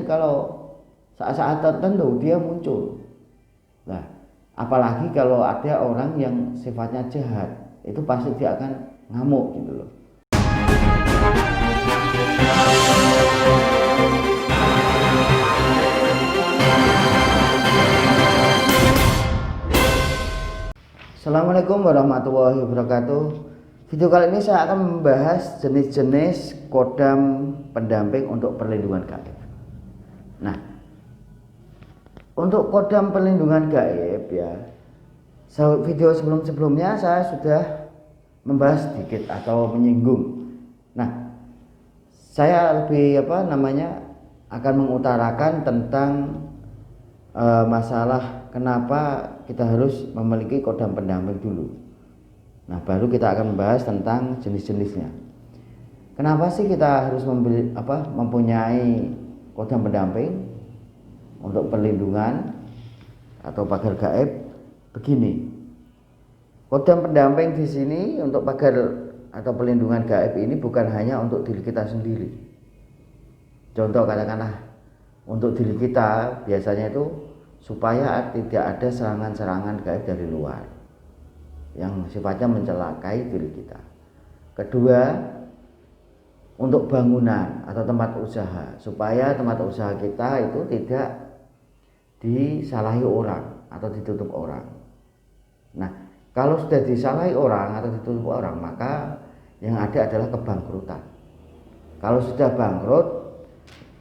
biasanya kalau saat-saat tertentu dia muncul. Nah, apalagi kalau ada orang yang sifatnya jahat, itu pasti dia akan ngamuk gitu loh. Assalamualaikum warahmatullahi wabarakatuh. Video kali ini saya akan membahas jenis-jenis kodam pendamping untuk perlindungan gaib. Nah, untuk kodam perlindungan gaib ya, video sebelum-sebelumnya saya sudah membahas sedikit atau menyinggung. Nah, saya lebih akan mengutarakan tentang masalah kenapa kita harus memiliki kodam pendamping dulu. Nah, baru kita akan membahas tentang jenis-jenisnya. Kenapa sih kita harus mempunyai kodam pendamping untuk perlindungan atau pagar gaib? Begini, kodam pendamping di sini untuk pagar atau perlindungan gaib ini bukan hanya untuk diri kita sendiri. Contoh katakanlah untuk diri kita biasanya itu supaya tidak ada serangan-serangan gaib dari luar yang sifatnya mencelakai diri kita. Kedua, untuk bangunan atau tempat usaha supaya tempat usaha kita itu tidak disalahi orang atau ditutup orang. Nah, kalau sudah disalahi orang atau ditutup orang, maka yang ada adalah kebangkrutan. Kalau sudah bangkrut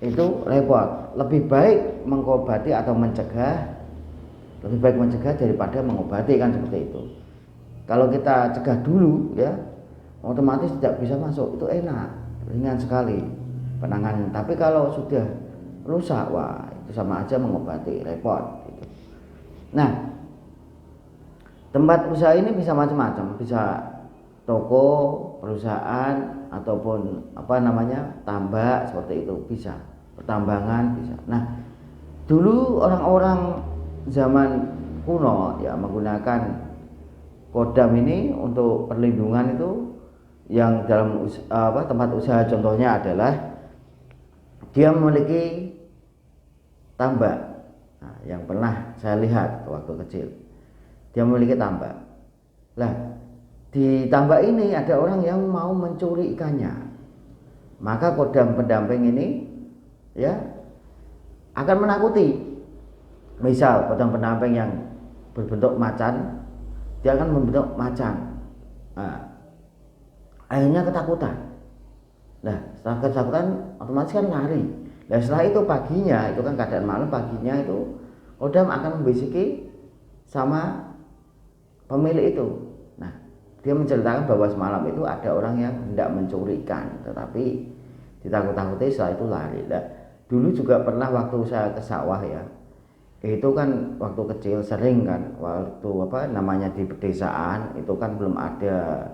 itu repot. Lebih baik mengobati atau mencegah, lebih baik mencegah daripada mengobati, kan seperti itu. Kalau kita cegah dulu ya, otomatis tidak bisa masuk, itu enak, ringan sekali penanganan. Tapi kalau sudah rusak, wah itu sama aja mengobati, repot gitu. Nah, tempat usaha ini bisa macam-macam, bisa toko, perusahaan, ataupun tambak seperti itu bisa. Pertambangan bisa. Nah, dulu orang-orang zaman kuno ya menggunakan kodam ini untuk perlindungan itu yang dalam tempat usaha. Contohnya adalah dia memiliki tambak. Nah, yang pernah saya lihat waktu kecil, dia memiliki tambak. Nah, di tambak ini ada orang yang mau mencuri ikannya, maka kodam pendamping ini ya akan menakuti. Misal kodam pendamping yang berbentuk macan, dia akan membentuk macan. Nah, akhirnya ketakutan. Nah, setelah ketakutan otomatis kan lari. Nah, setelah itu paginya, itu kan keadaan malam, paginya itu kodam akan membisiki sama pemilik itu. Nah, dia menceritakan bahwa semalam itu ada orang yang hendak mencuri ikan, tetapi ditakut-takuti, setelah itu lari. Nah, dulu juga pernah waktu saya ke sawah ya, itu kan waktu kecil sering kan, waktu di pedesaan itu kan belum ada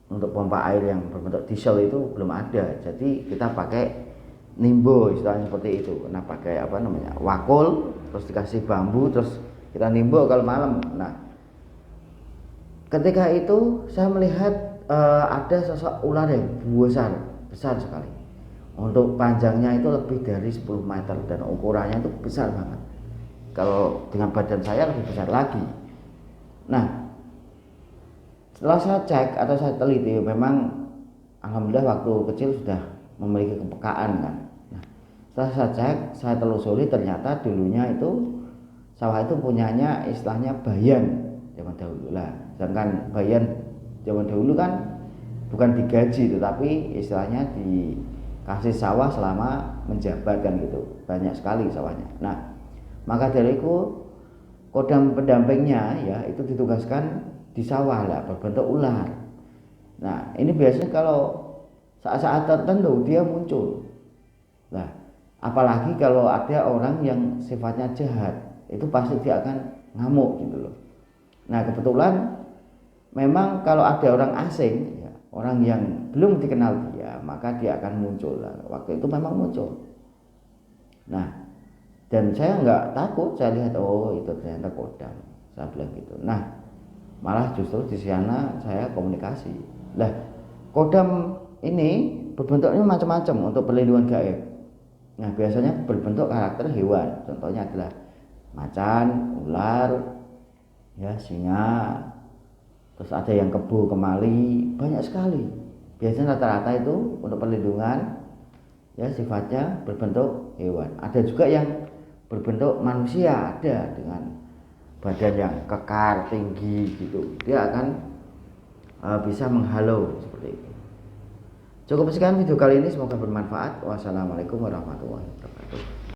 untuk pompa air yang berbentuk diesel itu belum ada. Jadi kita pakai nimbo, istilahnya seperti itu. Nah, pakai wakul, terus dikasih bambu, terus kita nimbo kalau malam. Nah, ketika itu saya melihat ada sosok ular yang besar sekali. Untuk panjangnya itu lebih dari 10 meter dan ukurannya itu besar banget. Kalau dengan badan saya lebih besar lagi. Nah, setelah saya cek atau saya teliti, memang alhamdulillah waktu kecil sudah memiliki kepekaan kan. Nah, setelah saya cek, saya telusuri, ternyata dulunya itu sawah itu punyanya istilahnya bayan zaman dahulu lah. Sedangkan bayan zaman dahulu kan bukan digaji, tetapi istilahnya dikasih sawah selama menjabat kan gitu. Banyak sekali sawahnya. Nah, maka dari itu kodam pendampingnya ya itu ditugaskan di sawah lah, berbentuk ular. Nah, ini biasanya kalau saat-saat tertentu dia muncul. Nah, apalagi kalau ada orang yang sifatnya jahat, itu pasti dia akan ngamuk gitu loh. Nah, kebetulan memang kalau ada orang asing ya, orang yang belum dikenal dia, maka dia akan muncul. Nah, waktu itu memang muncul. Nah, dan saya nggak takut, saya lihat oh itu ternyata kodam, saya bilang gitu. Nah, malah justru di sana saya komunikasi. Nah, kodam ini berbentuknya macam-macam untuk perlindungan gaib. Nah, biasanya berbentuk karakter hewan. Contohnya adalah macan, ular, ya singa, terus ada yang kebo, kemali, banyak sekali. Biasanya rata-rata itu untuk perlindungan ya sifatnya berbentuk hewan. Ada juga yang berbentuk manusia, ada dengan badan yang kekar, tinggi gitu. Dia akan bisa menghalau seperti itu. Cukup sekian video kali ini, semoga bermanfaat. Wassalamualaikum warahmatullahi wabarakatuh.